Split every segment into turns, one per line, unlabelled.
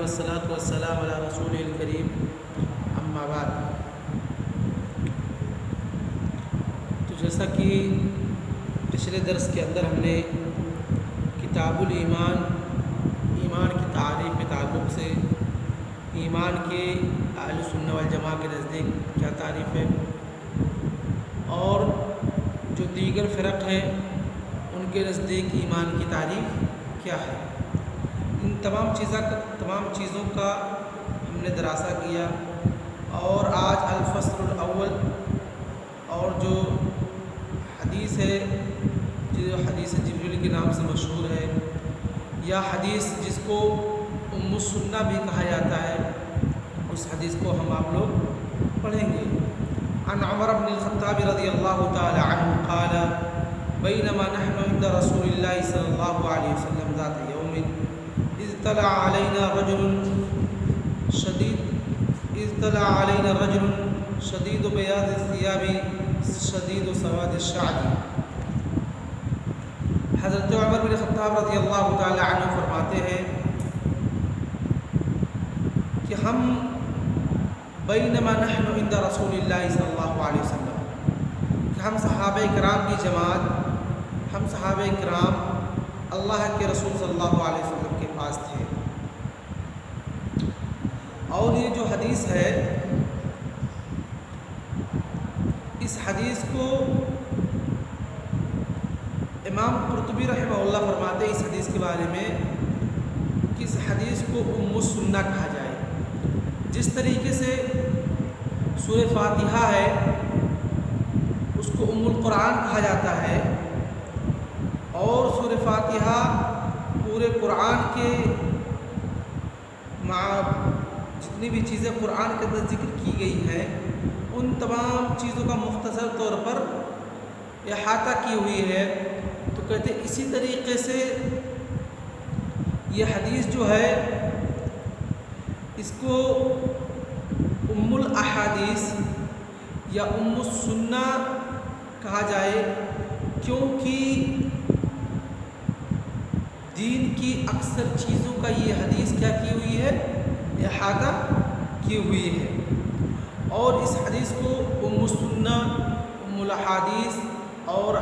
والصلاة والسلام علی رسول الکریم اما بعد۔ تو جیسا کہ پچھلے درس کے اندر ہم نے کتاب الایمان، ایمان کی تعریف کے تعلق سے ایمان کے اہل سنہ والجماعہ کے نزدیک کیا تعریف ہے اور جو دیگر فرق ہیں ان کے نزدیک ایمان کی تعریف کیا ہے، ان تمام چیزوں کا ہم نے دراسہ کیا۔ اور آج الفصل الاول اور جو حدیث ہے، جو حدیث جبریل کے نام سے مشہور ہے، یا حدیث جس کو ام السنہ بھی کہا جاتا ہے، اس حدیث کو ہم آپ لوگ پڑھیں گے۔ عن عمر بن الخطاب رضی اللہ تعالی عنہ قال بینما نحن عند رسول اللہ صلی اللہ علیہ وسلم ذات یوم اذ طلع علینا رجل شدید بیاض الثیاب شدید سواد الشعر۔ حضرت عمر بن خطاب رضی اللہ تعالی عنہ فرماتے ہیں کہ ہم بینما نحن عند رسول اللہ صلی اللہ علیہ وسلم، کہ ہم صحابہ کرام کی جماعت، ہم صحابہ کرام اللہ کے رسول صلی اللہ علیہ وسلم کے پاس تھے۔ اور یہ جو حدیث ہے، اس حدیث کو امام قرطبی رحمہ اللہ فرماتے ہیں اس حدیث کے بارے میں کہ اس حدیث کو ام السنہ کہا جائے۔ جس طریقے سے سورہ فاتحہ ہے اس کو ام القرآن کہا جاتا ہے، اور سورہ فاتحہ پورے قرآن کے جتنی بھی چیزیں قرآن کے اندر ذکر کی گئی ہیں ان تمام چیزوں کا مختصر طور پر احاطہ کی ہوئی ہے۔ تو کہتے ہیں اسی طریقے سے یہ حدیث جو ہے اس کو ام الاحادیث یا ام السنہ کہا جائے، کیونکہ دین کی اکثر چیزوں کا یہ حدیث کیا کی ہوئی ہے، احاطہ کی ہوئی ہے۔ اور اس حدیث کو ام السنہ، ام الاحادیث اور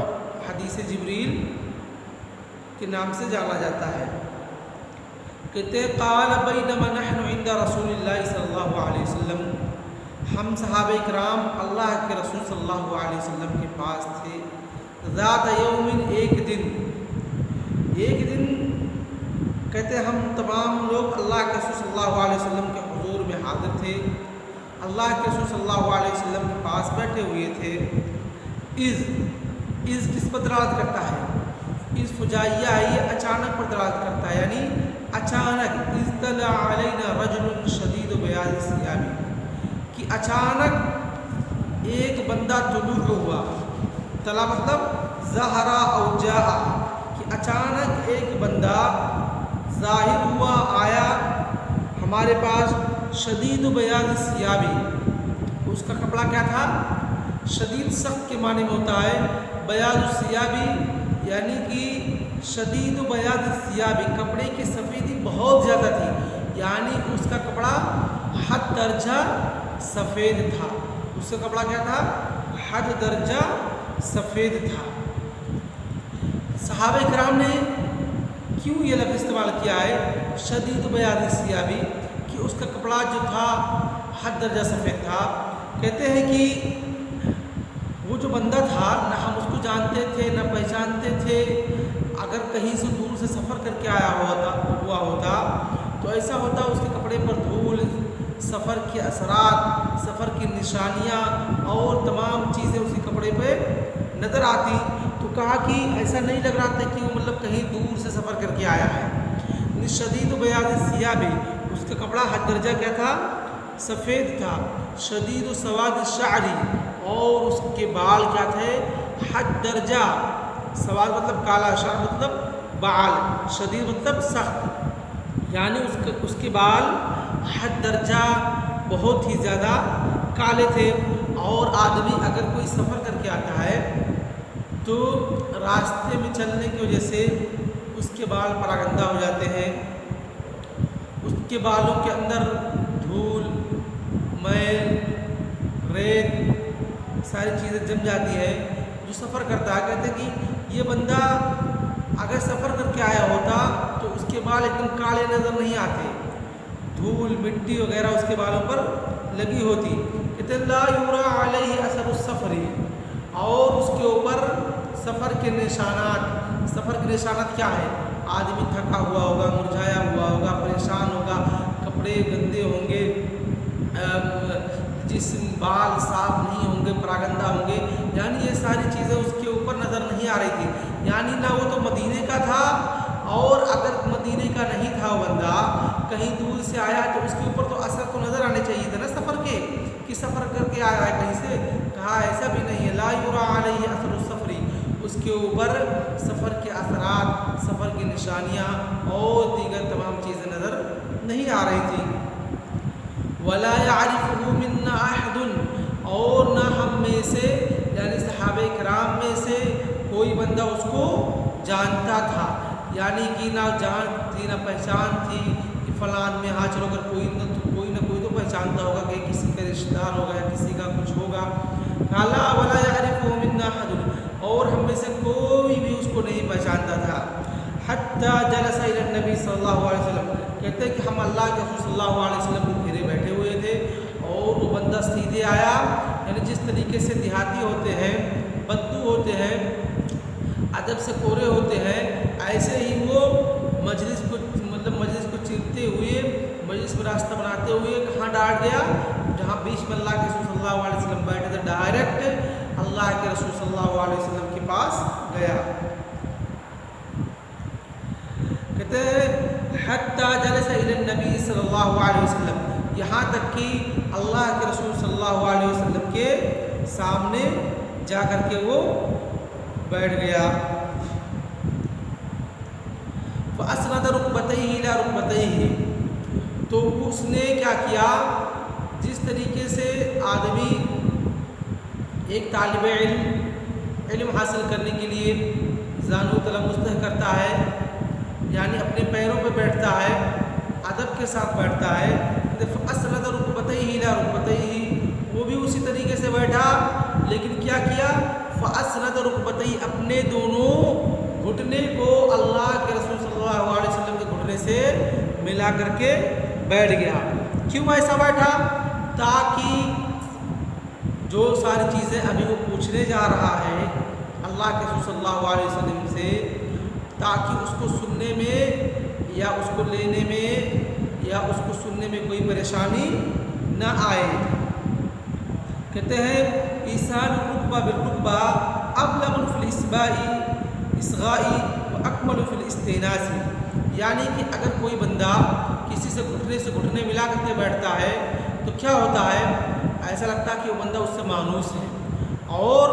حدیث جبریل کے نام سے جانا جاتا ہے۔ کہتے ہیں قال بینما نحن عند رسول اللہ صلی اللہ علیہ وسلم، ہم صحابہ کرام اللہ کے رسول صلی اللہ علیہ وسلم کے پاس تھے۔ ذات یوم، ایک دن کہتے ہیں ہم تمام لوگ اللہ کے رسول صلی اللہ علیہ وسلم کے حضور میں حاضر تھے، اللہ کے رسول صلی اللہ علیہ وسلم کے پاس بیٹھے ہوئے تھے۔ اذ کس پر دلالت کرتا ہے؟ اذ فجائیہ ہے، یہ اچانک پر دلالت کرتا ہے، یعنی اچانک۔ اذ طلع علینا رجل شدید بیاض الثیاب، کہ اچانک ایک بندہ طلوع ہوا۔ طلع مطلب ظہر او جاء، کہ اچانک ایک بندہ ظاہر ہوا، آیا ہمارے پاس۔ شدید بیاض الثیاب، اس کا کپڑا کیا تھا؟ شدید، سخت کے معنی میں ہوتا ہے بیاض الثیاب، یعنی کہ شدید بیاض الثیاب، کپڑے کی سفیدی بہت زیادہ تھی، یعنی اس کا کپڑا حد درجہ سفید تھا۔ اس کا کپڑا کیا تھا؟ حد درجہ سفید تھا۔ صحابہ کرام نے کیوں یہ لفظ استعمال کیا ہے شدید بیاض الثیاب، کہ اس کا کپڑا جو تھا حد درجہ سفید تھا؟ کہتے ہیں کہ وہ جو بندہ تھا نہ ہم اس کو جانتے تھے نہ پہچانتے تھے، اگر کہیں سے دور سے سفر کر کے آیا ہوا ہوتا تو ایسا ہوتا اس کے کپڑے پر دھول، سفر کے اثرات، سفر کی نشانیاں اور تمام چیزیں اسی کپڑے پہ نظر آتی۔ تو کہا کہ ایسا نہیں لگ رہا تھا کہ وہ مطلب کہیں دور سے سفر کر کے آیا ہے۔ شدید بیاض الثیاب، اس کا کپڑا حد درجہ کیا تھا؟ سفید تھا۔ شدید سواد الشعر، اور اس کے بال کیا تھے؟ حد درجہ، سواد مطلب کالا، شعر مطلب بال، شدید مطلب سخت، یعنی اس کے بال حد درجہ بہت ہی زیادہ کالے تھے۔ اور آدمی اگر کوئی سفر کر کے آتا ہے تو راستے میں چلنے کی وجہ سے اس کے بال پراگندہ ہو جاتے ہیں، کے بالوں کے اندر دھول، میل، ریت ساری چیزیں جم جاتی ہے، جو سفر کرتا ہے کہتے ہیں کہ یہ بندہ اگر سفر کر کے آیا ہوتا تو اس کے بال ایک دم کالے نظر نہیں آتے، دھول مٹی وغیرہ اس کے بالوں پر لگی ہوتی. کہتے لا یورا علیہ اثر السفر، اور اس کے اوپر سفر کے نشانات. سفر کے نشانات کیا ہے؟ آدمی تھکا ہوا ہوگا، مرجھایا ہوا ہوگا، پریشان ہوگا، کپڑے گندے ہوں گے، جسم بال صاف نہیں ہوں گے، پراگندہ ہوں گے. یعنی یہ ساری چیزیں اس کے اوپر نظر نہیں آ رہی تھی. یعنی نہ وہ تو مدینے کا تھا، اور اگر مدینے کا نہیں تھا وہ بندہ کہیں دور سے آیا تو اس کے اوپر تو اثر تو نظر آنے چاہیے تھا نا سفر کے، کہ سفر کر کے آیا ہے کہیں سے. کہا ایسا بھی نہیں ہے، لا یرا علیہ اثر السفر، اس کے اوپر سفر کے اثرات، سفر کی نشانیاں اور دیگر تمام چیزیں نظر نہیں آ رہی تھی. ولا يعرفه منا احد، اور نہ ہم میں سے یعنی صحابہ کرام میں سے کوئی بندہ اس کو جانتا تھا. یعنی کہ نہ جان تھی نہ پہچان تھی کہ فلان میں ہاں چلو، اگر کوئی نہ کوئی تو پہچانتا ہوگا کہ کسی کا رشتہ دار ہوگا یا کسی کا کچھ ہوگا. کالا ولا يعرفه منا احد، اور ہم میں سے کوئی بھی اس کو نہیں پہچانتا تھا. حتی جلس الی النبی صلی اللہ علیہ وسلم، کہتے ہیں کہ ہم اللہ کے رسول صلی اللہ علیہ وسلم کے گھیرے بیٹھے ہوئے تھے، اور وہ بندہ سیدھے آیا. یعنی جس طریقے سے دیہاتی ہوتے ہیں، بدو ہوتے ہیں، ادب سے کورے ہوتے ہیں، ایسے ہی وہ مجلس کو چیرتے ہوئے، مجلس میں راستہ بناتے ہوئے کہاں ڈاٹ گیا؟ جہاں بیچ میں اللہ کے رسول صلی اللہ علیہ وسلم بیٹھے تھے، ڈائریکٹ اللہ کے رسول صلی اللہ علیہ وسلم کے پاس گیا. کہتے ہیں حتی جلس الی النبی صلی اللہ علیہ وسلم، یہاں تک کہ اللہ کے رسول صلی اللہ علیہ وسلم کے سامنے جا کر کے وہ بیٹھ گیا. فاسند رکبتیہ الی رکبتیہ، تو اس نے کیا کیا؟ جس طریقے سے آدمی ایک طالب علم حاصل کرنے کے لیے زانو تلمستہ کرتا ہے، یعنی اپنے پیروں پہ بیٹھتا ہے، ادب کے ساتھ بیٹھتا ہے. فاسند رکبتیہ الی رکبتیہ، وہ بھی اسی طریقے سے بیٹھا، لیکن کیا کیا؟ فاسند رکبتیہ، اپنے دونوں گھٹنے کو اللہ کے رسول صلی اللہ علیہ وسلم کے گھٹنے سے ملا کر کے بیٹھ گیا. کیوں ایسا بیٹھا؟ تاکہ جو ساری چیزیں ابھی وہ پوچھنے جا رہا ہے اللہ کے رسول صلی اللہ علیہ وسلم سے، تاکہ اس کو سننے میں یا اس کو لینے میں یا اس کو سننے میں کوئی پریشانی نہ آئے. کہتے ہیں ایصال الرکبہ بالرکبہ ابلغ فی الاصغاء واکمل فی الاستئناس، یعنی کہ اگر کوئی بندہ کسی سے گھٹنے ملا کر کے بیٹھتا ہے تو کیا ہوتا ہے؟ ایسا لگتا ہے کہ وہ بندہ اس سے مانوس ہے، اور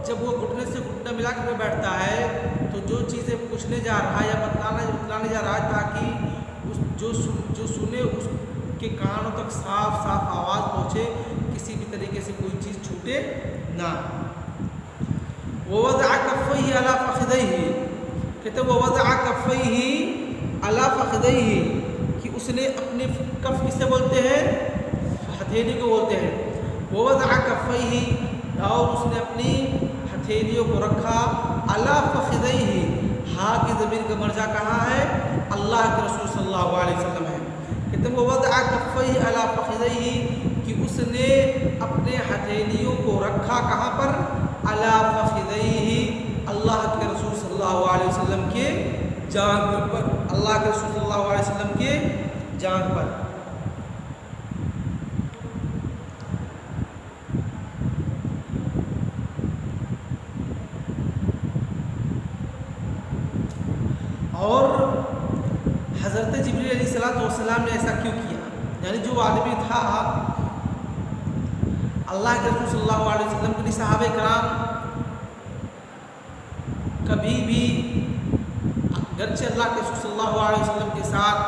جب وہ گھٹنے سے گھٹنا ملا کر کے بیٹھتا ہے تو جو چیزیں پوچھنے جا رہا ہے یا بتلانے جا رہا ہے، تاکہ جو سنے اس کے کانوں تک صاف آواز پہنچے، کسی بھی طریقے سے کوئی چیز چھوٹے نہ. ووضع کفیہ علی فخذیہ، کہتے ووضع کفیہ علی فخذیہ، کہ اس نے اپنے کف کسے بولتے ہیں؟ ہتھیلی کو بولتے ہیں. ووضع کفیہ، اور اس نے اپنی ہتھیلیوں کو رکھا علی فخذیہ، ہاں کی ضمیر کا مرجع کہاں ہے؟ اللہ کے رسول صلی اللہ علیہ وسلم ہے. کہتے ہیں ووضع کفیہ علی فخذیہ، کہ اس نے اپنے ہتھیلیوں کو رکھا کہاں پر؟ علی فخذیہ، اللہ کے رسول صلی اللہ علیہ وسلم کے جانب پر، اللہ کے رسول صلی اللہ علیہ وسلم کے جانب پر. اور حضرت جبریل علیہ السلام نے ایسا کیوں کیا؟ یعنی جو آدمی تھا اللہ کے رسول صلی اللہ علیہ وسلم کے صحابہ کرام کبھی بھی، گرچہ اللہ کے رسول صلی اللہ علیہ وسلم کے ساتھ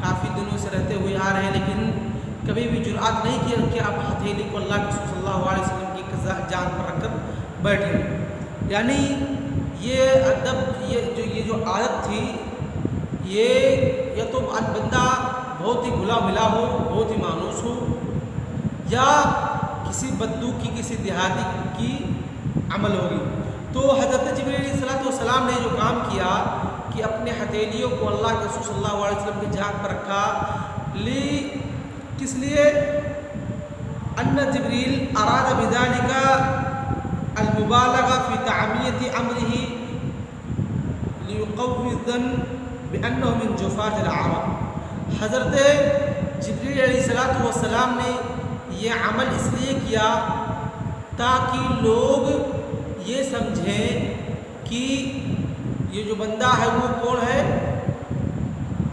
کافی دنوں سے رہتے ہوئے آ رہے ہیں، لیکن کبھی بھی جرأت نہیں کیا کہ آپ ہتھیلی کو اللہ کے رسول صلی اللہ علیہ وسلم کی جان پر رکھ کر بیٹھے. یعنی یہ ادب، یہ جو عادت تھی، یہ یا تو بندہ بہت ہی گھلا ملا ہو، بہت ہی مانوس ہو، یا کسی بدو کی، کسی دیہاتی کی عمل ہوگی۔ تو حضرت جبریل علیہ السلام نے جو کام کیا کہ اپنے ہتھیلیوں کو اللہ کے رسول صلی اللہ علیہ وسلم کی جھاگ پر رکھا، کس لیے؟ ان جبریل اراد بذلك المبالغہ فی تعمیت امرہ لیقوی الظن بانہ من جفاة العرب۔ حضرت جبریل علیہ السلام نے یہ عمل اس لیے کیا تاکہ لوگ یہ سمجھیں کہ یہ جو بندہ ہے وہ کون ہے؟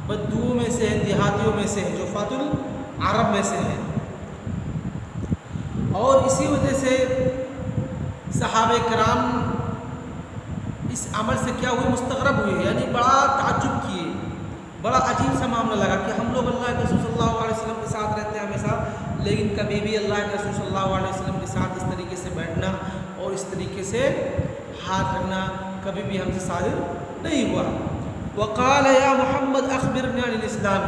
بدوؤں میں سے ہے، دیہاتیوں میں سے ہے، جفاة العرب میں سے ہے۔ اور اسی وجہ سے صحابہ کرام اس عمل سے کیا ہوئے؟ مستغرب ہوئے، یعنی بڑا تعجب کیے، بڑا عجیب سا معاملہ لگا کہ ہم لوگ اللہ کے رسول صلی اللہ علیہ وسلم کے ساتھ رہتے ہیں ہمیشہ، لیکن کبھی بھی اللہ کے رسول صلی اللہ علیہ وسلم کے ساتھ اس طریقے سے بیٹھنا اور اس طریقے سے ہاتھ رکھنا کبھی بھی ہم سے صادر نہیں ہوا۔ وقال یا محمد اخبرنی عن الاسلام۔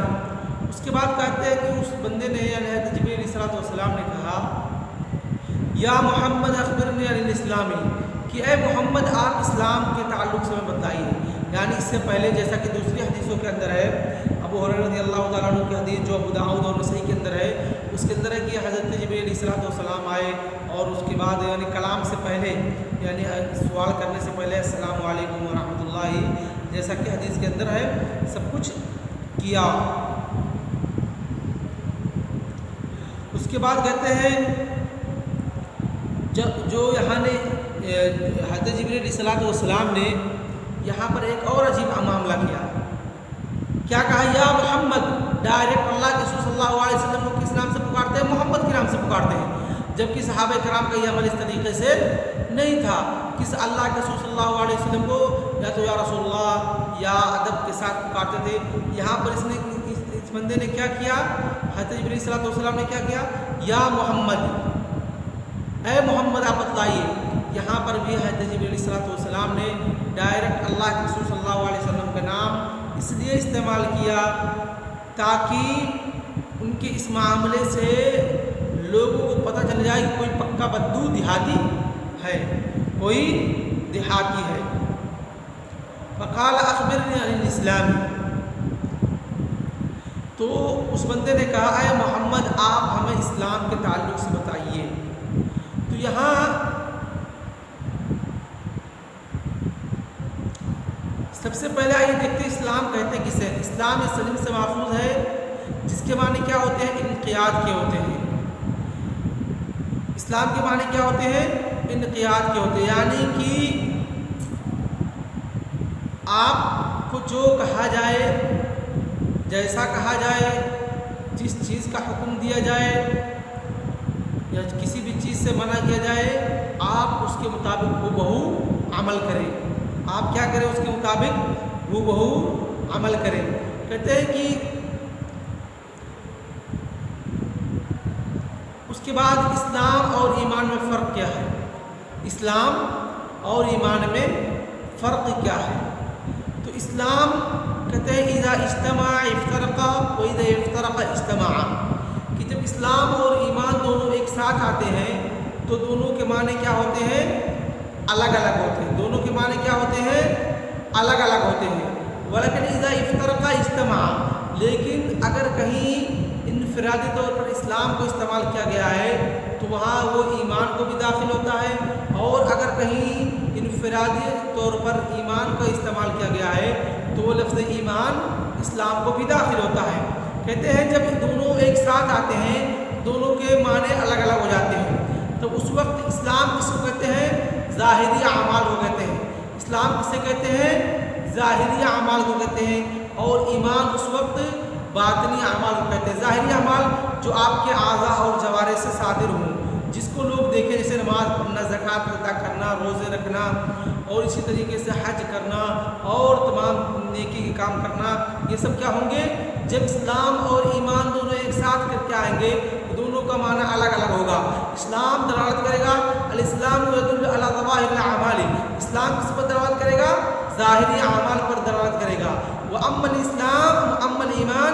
اس کے بعد کہتے ہیں کہ اس بندے نے یعنی حضرت جبریل علیہ السلام نے کہا یا محمد اخبرنی عن الاسلام، کہ اے محمد آپ اسلام کے تعلق سے ہمیں بتائیے۔ یعنی اس سے پہلے جیسا کہ دوسری حدیثوں کے اندر ہے، ابو ہریرہ رضی اللہ تعالیٰ عنہ کی حدیث جو ابو داؤد اور نسائی کے اندر ہے، اس کے اندر ہے کہ حضرت جبریل علیہ السلام آئے اور اس کے بعد یعنی کلام سے پہلے یعنی سوال کرنے سے پہلے السلام علیکم ورحمۃ اللہ، جیسا کہ حدیث کے اندر ہے، سب کچھ کیا۔ اس کے بعد کہتے ہیں جو یہاں نے حضرت جبریل علیہ السلام نے یہاں پر ایک اور عجیب معاملہ کیا کہا؟ یا محمد، ڈائریکٹ اللہ کے رسول صلی اللہ علیہ وسلم کو کس نام سے پکارتے ہیں؟ محمد کے نام سے پکارتے ہیں، جبکہ صحابہ کرام کا یہ عمل اس طریقے سے نہیں تھا۔ کس اللہ کے رسول صلی اللہ علیہ وسلم کو یا تو یا رسول اللہ یا ادب کے ساتھ پکارتے تھے۔ یہاں پر اس بندے نے کیا کیا؟ حضرت جبریل علیہ السلام نے کیا کیا؟ یا محمد، اے محمد آپ بتلائیے۔ یہاں پر بھی حضرت جبریل علیہ السلام نے ڈائریکٹ اللہ کے رسول صلی اللہ علیہ وسلم کا نام اس لیے استعمال کیا تاکہ ان کے اس معاملے سے لوگوں کو پتہ چل جائے کہ کوئی پکا بدو دیہاتی ہے، کوئی دیہاتی ہے۔ فقال اخبرنی عن الاسلام، تو اس بندے نے کہا اے محمد آپ ہمیں اسلام کے تعلق سے بتائیے۔ تو یہاں سب سے پہلے آئیے دیکھتے ہیں اسلام کہتے کسے؟ اسلام سلیم سے ماخوذ ہے، جس کے معنی کیا ہوتے ہیں؟ انقیاد کے ہوتے ہیں۔ اسلام کے معنی کیا ہوتے ہیں؟ انقیاد کے ہوتے ہیں، یعنی کہ آپ کو جو کہا جائے، جیسا کہا جائے، جس چیز کا حکم دیا جائے یا کسی بھی چیز سے منع کیا جائے، آپ اس کے مطابق ہو بہو عمل کریں۔ آپ کیا کریں؟ اس کے مطابق ہو بہو عمل کریں۔ کہتے ہیں کہ اس کے بعد اسلام اور ایمان میں فرق کیا ہے؟ اسلام اور ایمان میں فرق کیا ہے؟ تو اسلام کہتے ہیں اذا اجتمع افترقا و اذا افترق اجتمع، کہ جب اسلام اور ایمان دونوں ایک ساتھ آتے ہیں تو دونوں کے معنی کیا ہوتے ہیں؟ الگ الگ ہوتے ہیں۔ دونوں کے معنی کیا ہوتے ہیں؟ الگ الگ ہوتے ہیں۔ ولیکن اذا افترق اجتمع، لیکن اگر کہیں انفرادی طور پر اسلام کو استعمال کیا گیا ہے تو وہاں وہ ایمان کو بھی داخل ہوتا ہے، اور اگر کہیں انفرادی طور پر ایمان کا استعمال کیا گیا ہے تو وہ لفظ ایمان اسلام کو بھی داخل ہوتا ہے۔ کہتے ہیں جب دونوں ایک ساتھ آتے ہیں دونوں کے معنی الگ الگ ہو جاتے ہیں، تو اس وقت اسلام کس کو کہتے ہیں؟ ظاہری اعمال کو کہتے ہیں۔ اسلام کسے کہتے ہیں؟ ظاہری اعمال کو کہتے ہیں، اور ایمان اس وقت باطنی اعمال کو کہتے ہیں۔ ظاہری اعمال جو آپ کے اعضاء اور جوارح سے صادر ہوں، جس کو لوگ دیکھیں، جیسے نماز پڑھنا، زکوٰۃ ادا کرنا، روزے رکھنا، اور اسی طریقے سے حج کرنا اور تمام نیکی کے کام کرنا، یہ سب کیا ہوں گے؟ جب اسلام اور ایمان دونوں ایک ساتھ کر کے آئیں گے دونوں کا معنی الگ الگ ہوگا۔ اسلام دلالت کرے گا الاسلام یدل علی ظواہر الاعمال، اسلام کس پر دلالت کرے گا؟ ظاہری اعمال پر دلالت کرے گا۔ واما الاسلام اما الایمان